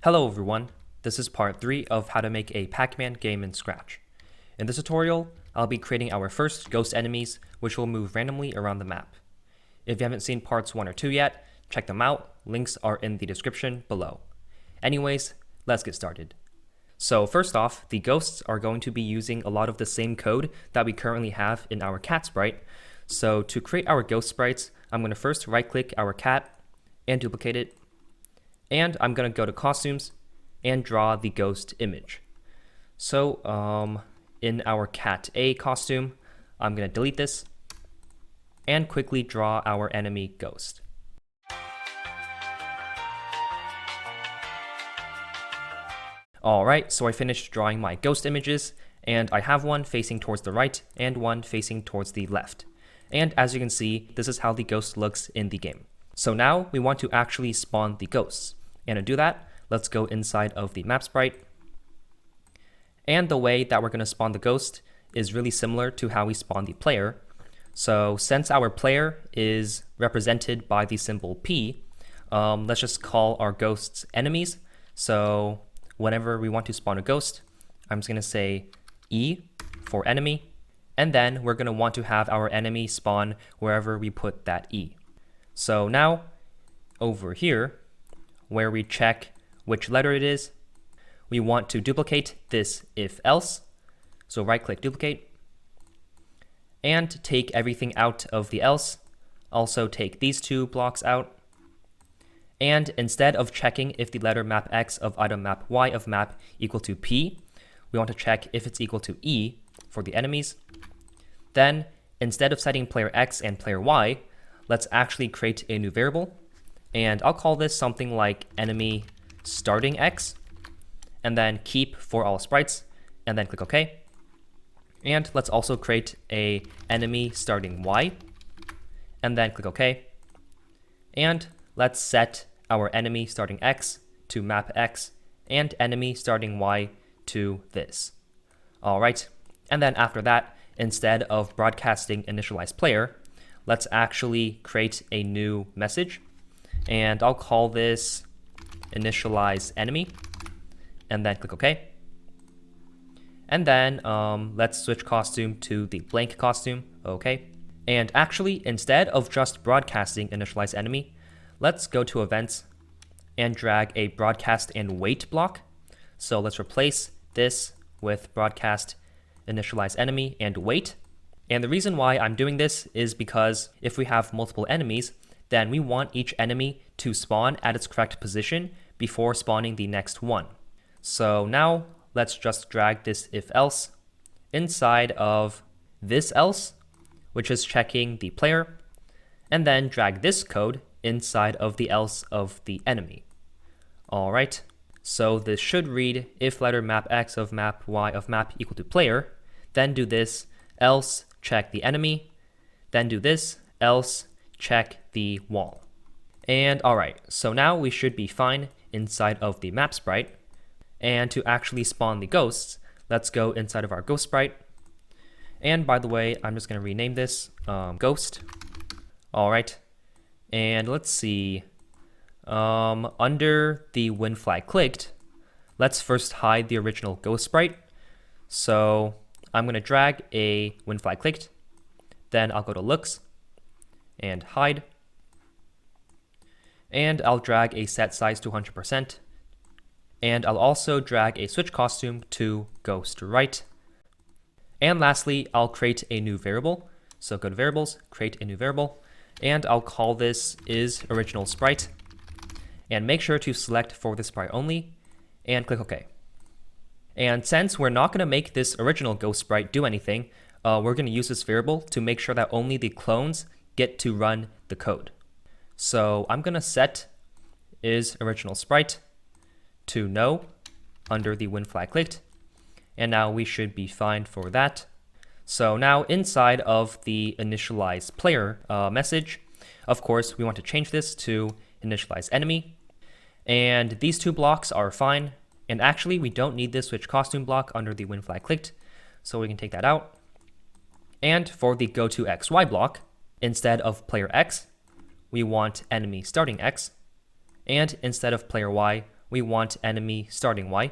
Hello everyone, this is part 3 of how to make a Pac-Man game in Scratch. In this tutorial, I'll be creating our first ghost enemies, which will move randomly around the map. If you haven't seen parts 1 or 2 yet, check them out, links are in the description below. Anyways, let's get started. So first off, the ghosts are going to be using a lot of the same code that we currently have in our cat sprite. So to create our ghost sprites, I'm going to first right-click our cat and duplicate it. And I'm going to go to costumes and draw the ghost image. So in our cat A costume, I'm going to delete this and quickly draw our enemy ghost. Alright, so I finished drawing my ghost images, and I have one facing towards the right and one facing towards the left. And as you can see, this is how the ghost looks in the game. So now we want to actually spawn the ghosts. And to do that, let's go inside of the map sprite. And the way that we're going to spawn the ghost is really similar to how we spawn the player. So since our player is represented by the symbol P, let's just call our ghosts enemies. So whenever we want to spawn a ghost, I'm just going to say E for enemy. And then we're going to want to have our enemy spawn wherever we put that E. So now, over here, where we check which letter it is, we want to duplicate this if else. So right click duplicate and take everything out of the else. Also take these two blocks out. And instead of checking if the letter map X of item map Y of map equal to P, we want to check if it's equal to E for the enemies. Then instead of setting player X and player Y, let's actually create a new variable, and I'll call this something like enemy starting X, and then keep for all sprites, and then click OK. And let's also create a enemy starting Y, and then click OK. And let's set our enemy starting X to map X, and enemy starting Y to this. All right, and then after that, instead of broadcasting initialize player, let's actually create a new message, and I'll call this initialize enemy, and then click OK. And then let's switch costume to the blank costume, OK. And actually, instead of just broadcasting initialize enemy, let's go to events and drag a broadcast and wait block. So let's replace this with broadcast initialize enemy and wait. And the reason why I'm doing this is because if we have multiple enemies, then we want each enemy to spawn at its correct position before spawning the next one. So now let's just drag this if else inside of this else, which is checking the player, and then drag this code inside of the else of the enemy. All right, so this should read if letter map X of map Y of map equal to player, then do this, else check the enemy, then do this, else check the wall. And alright, so now we should be fine inside of the map sprite. And to actually spawn the ghosts, let's go inside of our ghost sprite. And by the way, I'm just going to rename this ghost. Alright, and let's see, under the when flag clicked, let's first hide the original ghost sprite. So I'm going to drag a when flag clicked, then I'll go to looks and hide, and I'll drag a set size to 100%, and I'll also drag a switch costume to ghost right. And lastly, I'll create a new variable. So go to variables, create a new variable, and I'll call this is original sprite, and make sure to select for the sprite only and click OK. And since we're not going to make this original ghost sprite do anything, we're going to use this variable to make sure that only the clones get to run the code. So I'm going to set is original sprite to no under the when flag clicked, and now we should be fine for that. So now inside of the initialize player message, of course, we want to change this to initialize enemy, and these two blocks are fine. And actually, we don't need this switch costume block under the when flag clicked, so we can take that out. And for the go to XY block, instead of player X, we want enemy starting X. And instead of player Y, we want enemy starting Y.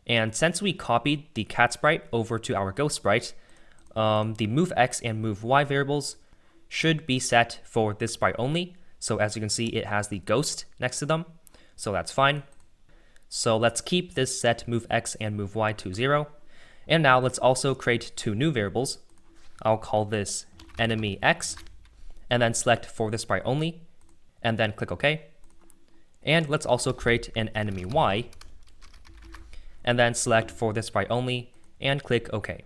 And since we copied the cat sprite over to our ghost sprite, the move X and move Y variables should be set for this sprite only. So as you can see, it has the ghost next to them, so that's fine. So let's keep this set move X and move Y to 0. And now let's also create two new variables. I'll call this enemy X, and then select for the sprite only, and then click OK. And let's also create an enemy Y, and then select for the sprite only, and click OK.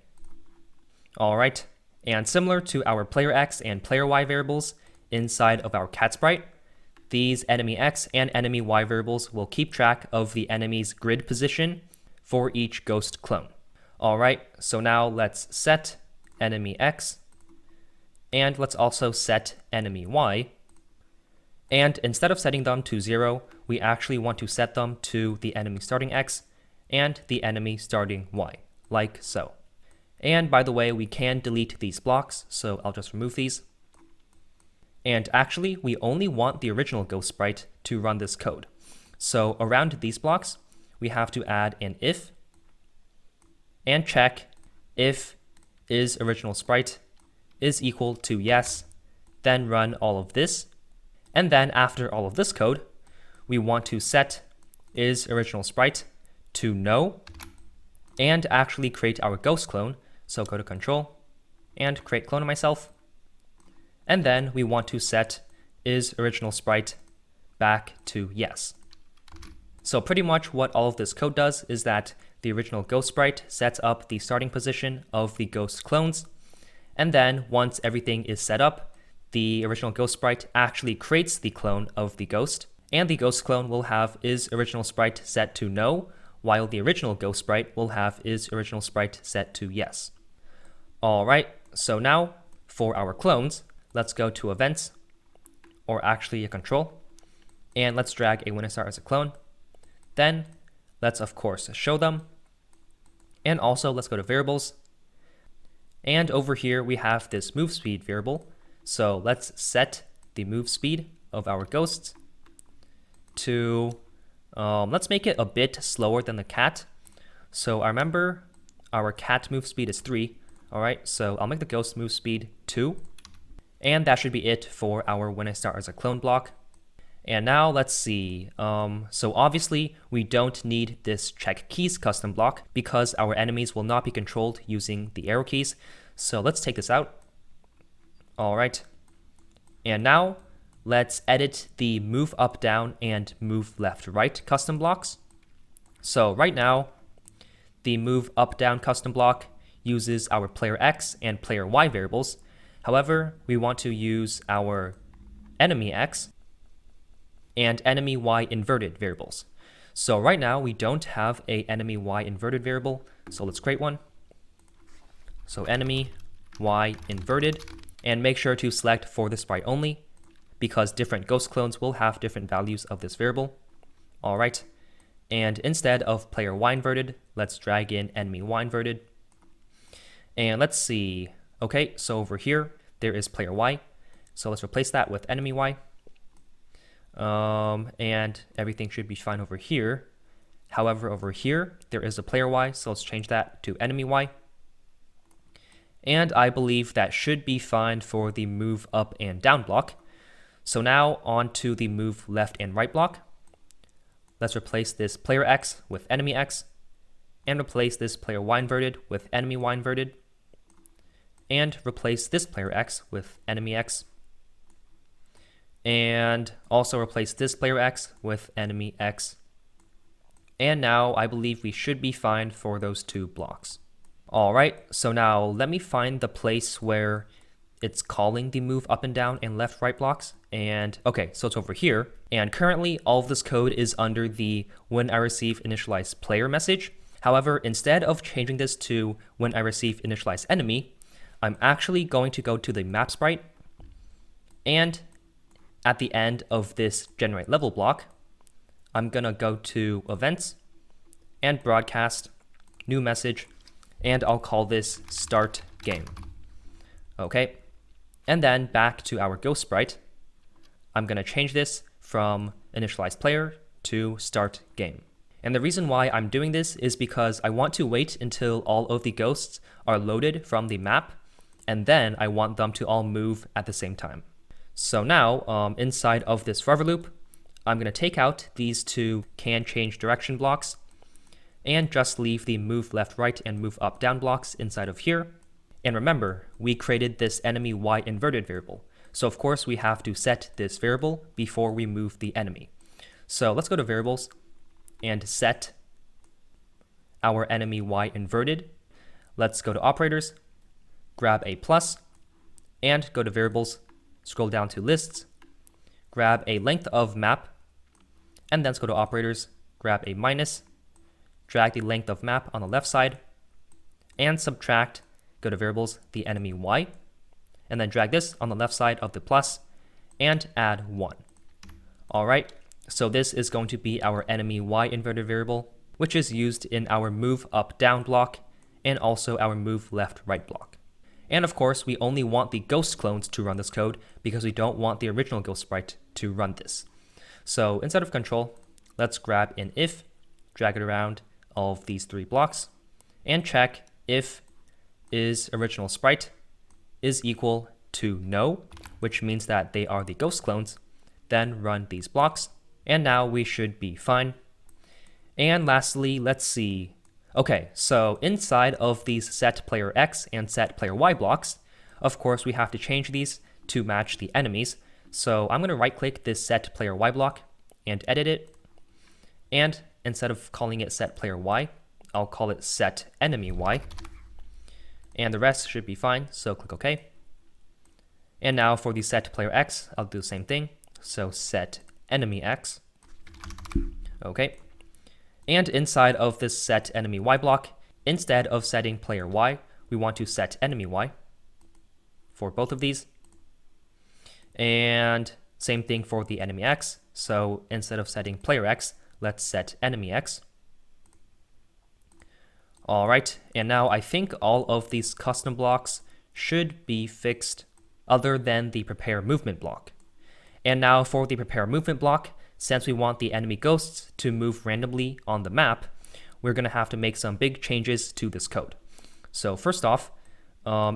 Alright, and similar to our player X and player Y variables inside of our cat sprite, these enemy X and enemy Y variables will keep track of the enemy's grid position for each ghost clone. Alright, so now let's set enemy X, and let's also set enemy Y. And instead of setting them to 0, we actually want to set them to the enemy starting X and the enemy starting Y, like so. And by the way, we can delete these blocks, so I'll just remove these. And actually, we only want the original ghost sprite to run this code. So around these blocks, we have to add an if, and check if is original sprite is equal to yes, then run all of this. And then after all of this code, we want to set is original sprite to no, and actually create our ghost clone. So go to control and create clone of myself. And then we want to set is original sprite back to yes. So pretty much what all of this code does is that the original ghost sprite sets up the starting position of the ghost clones. And then once everything is set up, the original ghost sprite actually creates the clone of the ghost. And the ghost clone will have is original sprite set to no, while the original ghost sprite will have is original sprite set to yes. Alright, so now for our clones, let's go to events, or actually a control, and let's drag a WinStar as a clone. Then let's of course show them, and also let's go to variables, and over here we have this move speed variable. So let's set the move speed of our ghosts to, let's make it a bit slower than the cat. So I remember our cat move speed is 3. Alright, so I'll make the ghost move speed 2. And that should be it for our when I start as a clone block. And now let's see. So obviously we don't need this check keys custom block because our enemies will not be controlled using the arrow keys. So let's take this out. Alright. And now let's edit the move up down and move left right custom blocks. So right now the move up down custom block uses our player X and player Y variables. However, we want to use our enemy X and enemy Y inverted variables. So right now we don't have a enemy Y inverted variable, so let's create one. So enemy Y inverted, and make sure to select for the sprite only because different ghost clones will have different values of this variable. Alright, and instead of player Y inverted, let's drag in enemy Y inverted. And let's see, okay, so over here, there is player Y. So let's replace that with enemy Y. And everything should be fine over here. However, over here, there is a player Y, so let's change that to enemy Y. And I believe that should be fine for the move up and down block. So now on to the move left and right block. Let's replace this player X with enemy X, and replace this player Y inverted with enemy Y inverted, and replace this player X with enemy X, and also replace this player X with enemy X. And now I believe we should be fine for those two blocks. Alright, so now let me find the place where it's calling the move up and down and left right blocks. And okay, so it's over here. And currently all of this code is under the when I receive initialize player message. However, instead of changing this to when I receive initialize enemy, I'm actually going to go to the map sprite, and at the end of this generate level block, I'm gonna go to events and broadcast new message, and I'll call this start game. Okay, and then back to our ghost sprite, I'm gonna change this from initialize player to start game. And the reason why I'm doing this is because I want to wait until all of the ghosts are loaded from the map, and then I want them to all move at the same time. So now, inside of this forever loop, I'm going to take out these two can change direction blocks and just leave the move left right and move up down blocks inside of here. And remember, we created this enemy y inverted variable. So of course we have to set this variable before we move the enemy. So let's go to variables and set our enemy y inverted. Let's go to operators, grab a plus, and go to variables, scroll down to lists, grab a length of map, and then let's go to operators, grab a minus, drag the length of map on the left side, and subtract, go to variables, the enemy y, and then drag this on the left side of the plus, and add 1. All right, so this is going to be our enemy y inverted variable, which is used in our move up down block, and also our move left right block. And of course, we only want the ghost clones to run this code because we don't want the original ghost sprite to run this. So instead of control, let's grab an if, drag it around all of these 3 blocks, and check if is original sprite is equal to no, which means that they are the ghost clones. Then run these blocks, and now we should be fine. And lastly, let's see. Okay, so inside of these set player X and set player Y blocks, of course we have to change these to match the enemies. So I'm going to right click this set player Y block and edit it. And instead of calling it set player Y, I'll call it set enemy Y. And the rest should be fine, so click OK. And now for the set player X, I'll do the same thing. So set enemy X. Okay. And inside of this set enemy Y block, instead of setting player Y, we want to set enemy Y for both of these. And same thing for the enemy X. So instead of setting player X, let's set enemy X. All right, and now I think all of these custom blocks should be fixed other than the prepare movement block. And now for the prepare movement block, since we want the enemy ghosts to move randomly on the map, we're going to have to make some big changes to this code. So first off,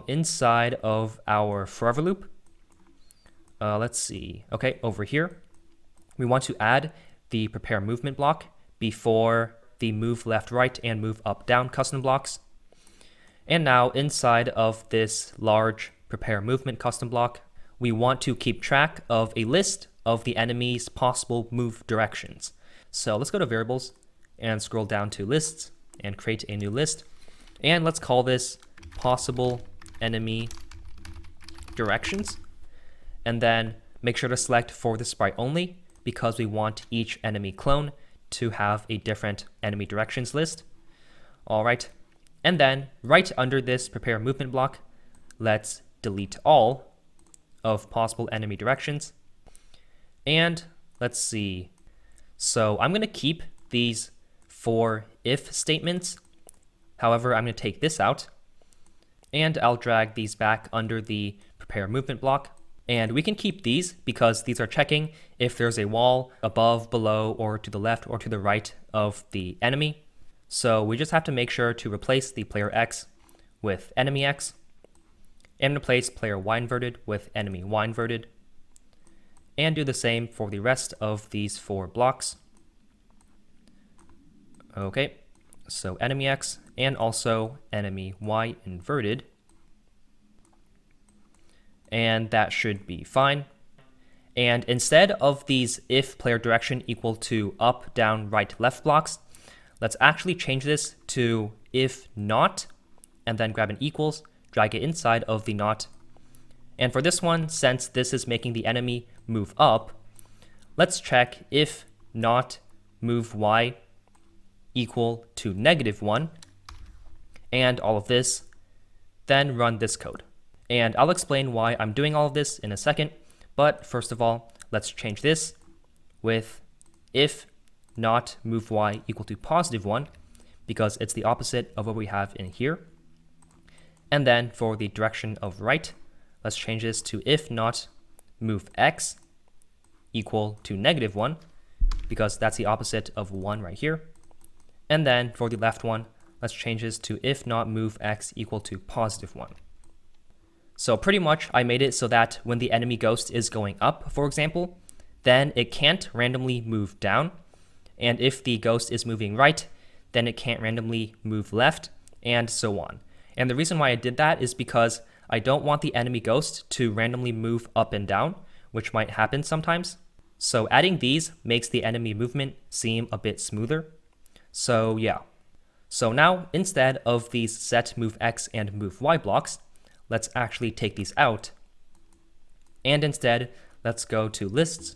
inside of our forever loop, let's see. Okay, over here, we want to add the prepare movement block before the move left right and move up down custom blocks. And now inside of this large prepare movement custom block, we want to keep track of a list of the enemy's possible move directions. So let's go to variables and scroll down to lists and create a new list. And let's call this possible enemy directions. And then make sure to select for the sprite only because we want each enemy clone to have a different enemy directions list. All right. And then right under this prepare movement block, let's delete all of possible enemy directions. And let's see. So I'm going to keep these 4 if statements. However, I'm going to take this out and I'll drag these back under the prepare movement block. And we can keep these because these are checking if there's a wall above, below, or to the left or to the right of the enemy. So we just have to make sure to replace the player X with enemy X and replace player Y inverted with enemy Y inverted. And do the same for the rest of these 4 blocks. Okay, so enemy X and also enemy Y inverted. And that should be fine. And instead of these if player direction equal to up, down, right, left blocks, let's actually change this to if not, and then grab an equals, drag it inside of the not. And for this one, since this is making the enemy move up, let's check if not move Y equal to -1, and all of this, then run this code. And I'll explain why I'm doing all of this in a second, but first of all, let's change this with if not move Y equal to +1, because it's the opposite of what we have in here. And then for the direction of right, let's change this to if not move X equal to -1, because that's the opposite of 1 right here. And then for the left one, let's change this to if not move x equal to +1. So pretty much I made it so that when the enemy ghost is going up, for example, then it can't randomly move down. And if the ghost is moving right, then it can't randomly move left, and so on. And the reason why I did that is because I don't want the enemy ghost to randomly move up and down, which might happen sometimes. So adding these makes the enemy movement seem a bit smoother. So yeah. So now instead of these set move x and move y blocks, let's actually take these out. And instead, let's go to lists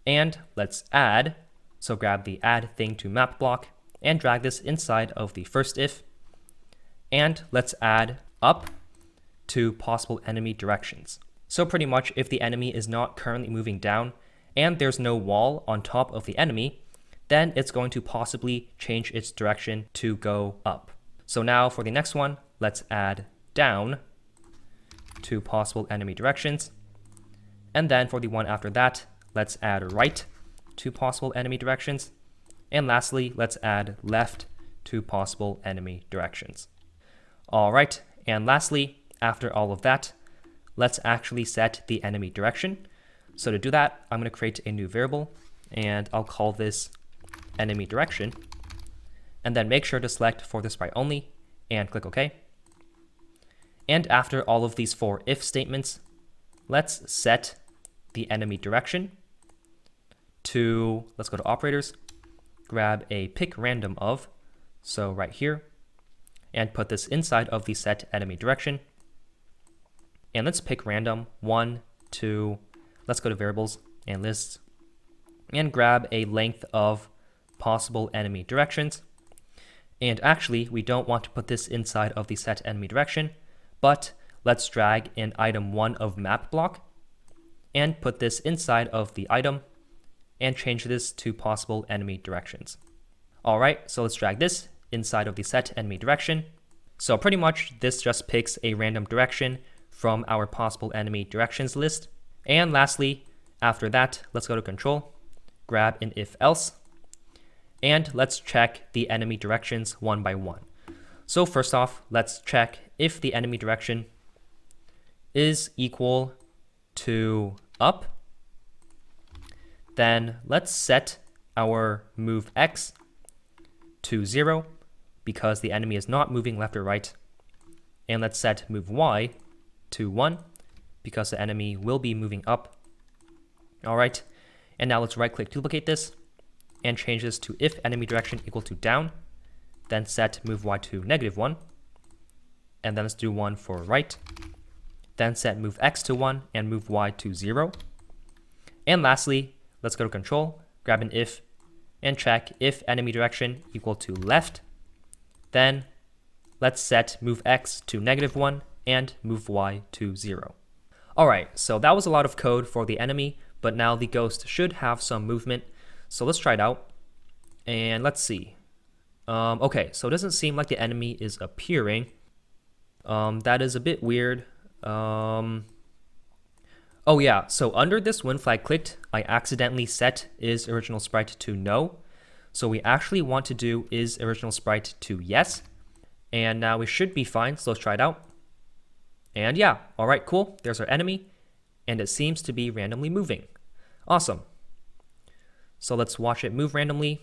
and let's add. So grab the add thing to map block and drag this inside of the first if. And let's add up to possible enemy directions. So pretty much if the enemy is not currently moving down and there's no wall on top of the enemy, then it's going to possibly change its direction to go up. So now for the next one, let's add down to possible enemy directions. And then for the one after that, let's add right to possible enemy directions. And lastly, let's add left to possible enemy directions. All right, and lastly, after all of that, let's actually set the enemy direction. So to do that, I'm going to create a new variable, and I'll call this enemy direction. And then make sure to select for the sprite only, and click OK. And after all of these 4 if statements, let's set the enemy direction to, let's go to operators, grab a pick random of, so right here, and put this inside of the set enemy direction. And let's pick random 1, 2, let's go to variables and lists, and grab a length of possible enemy directions. And actually, we don't want to put this inside of the set enemy direction, but let's drag an item 1 of map block and put this inside of the item and change this to possible enemy directions. All right, so let's drag this inside of the set enemy direction. So pretty much this just picks a random direction from our possible enemy directions list. And lastly, after that, let's go to control, grab an if else, and let's check the enemy directions one by one. So first off, let's check if the enemy direction is equal to up. Then let's set our move x to 0 because the enemy is not moving left or right. And let's set move y to 1 because the enemy will be moving up. All right, and now let's right click duplicate this and change this to if enemy direction equal to down, then set move y to -1, and then let's do 1 for right, then set move x to 1 and move y to 0. And lastly, let's go to control, grab an if, and check if enemy direction equal to left. Then let's set move x to -1 and move y to 0. All right, so that was a lot of code for the enemy, but now the ghost should have some movement. So let's try it out, and let's see. Okay, so it doesn't seem like the enemy is appearing. That is a bit weird. Oh yeah, so under this when flag clicked, I accidentally set is original sprite to no. So we actually want to do is original sprite to yes. And now we should be fine, so let's try it out. And yeah, all right, cool. There's our enemy, and it seems to be randomly moving. Awesome. So let's watch it move randomly.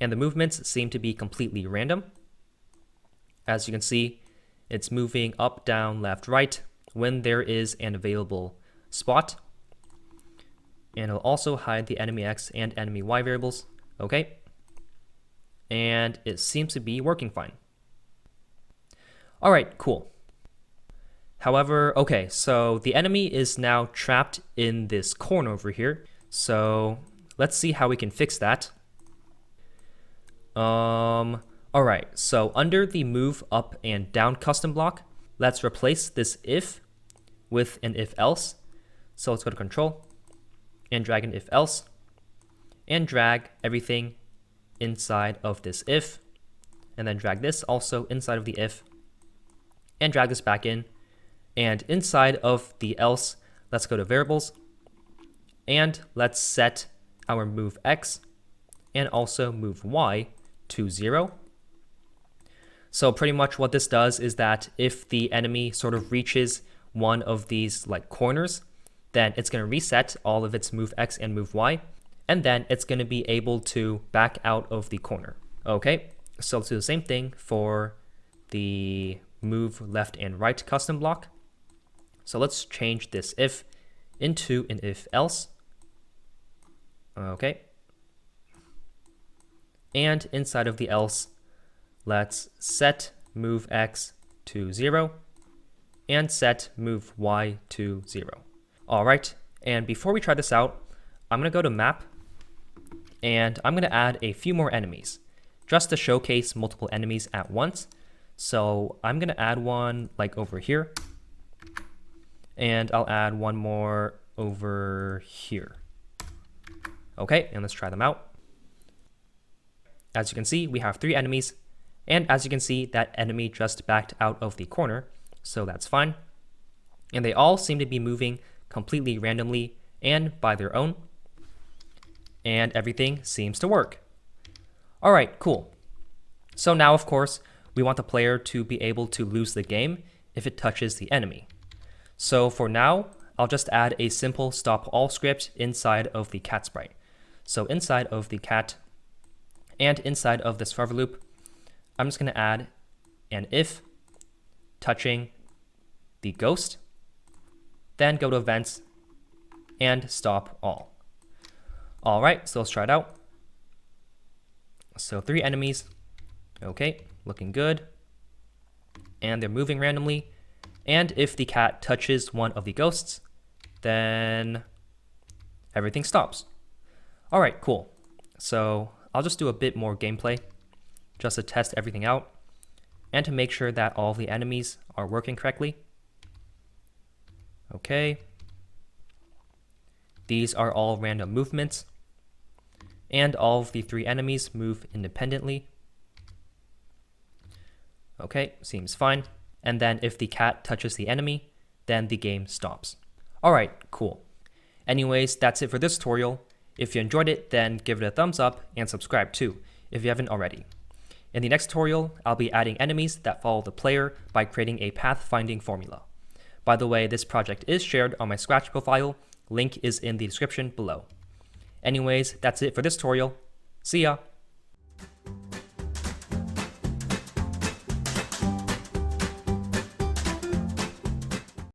And the movements seem to be completely random. As you can see, it's moving up, down, left, right when there is an available spot. And it'll also hide the enemy X and enemy Y variables. Okay. And it seems to be working fine. All right, cool. However, okay, so the enemy is now trapped in this corner over here. So let's see how we can fix that. All right, so under the move up and down custom block, let's replace this if with an if else. So let's go to control and drag an if else and drag everything inside of this if, and then drag this also inside of the if and drag this back in. And inside of the else, let's go to variables and let's set our move X and also move Y to 0. So pretty much what this does is that if the enemy sort of reaches one of these like corners, then it's going to reset all of its move X and move Y, and then it's going to be able to back out of the corner. Okay, so let's do the same thing for the move left and right custom block. So let's change this if into an if else. Okay. And inside of the else, let's set move X to 0 and set move Y to 0. All right, and before we try this out, I'm going to go to map and I'm going to add a few more enemies just to showcase multiple enemies at once. So I'm going to add one like over here, and I'll add one more over here. Okay, and let's try them out. As you can see, we have 3 enemies, and as you can see, that enemy just backed out of the corner, so that's fine. And they all seem to be moving completely randomly and by their own, and everything seems to work. All right, cool. So now, of course, we want the player to be able to lose the game if it touches the enemy. So for now, I'll just add a simple stop all script inside of the cat sprite. So inside of the cat and inside of this forever loop, I'm just going to add an if touching the ghost, then go to events and stop all. All right, so let's try it out. So 3 enemies. Okay, looking good. And they're moving randomly. And if the cat touches one of the ghosts, then everything stops. All right, cool. So I'll just do a bit more gameplay just to test everything out and to make sure that all of the enemies are working correctly. Okay. These are all random movements, and all of the 3 enemies move independently. Okay, seems fine. And then if the cat touches the enemy, then the game stops. All right, cool. Anyways, that's it for this tutorial. If you enjoyed it, then give it a thumbs up and subscribe too, if you haven't already. In the next tutorial, I'll be adding enemies that follow the player by creating a path-finding formula. By the way, this project is shared on my Scratch profile. Link is in the description below. Anyways, that's it for this tutorial. See ya!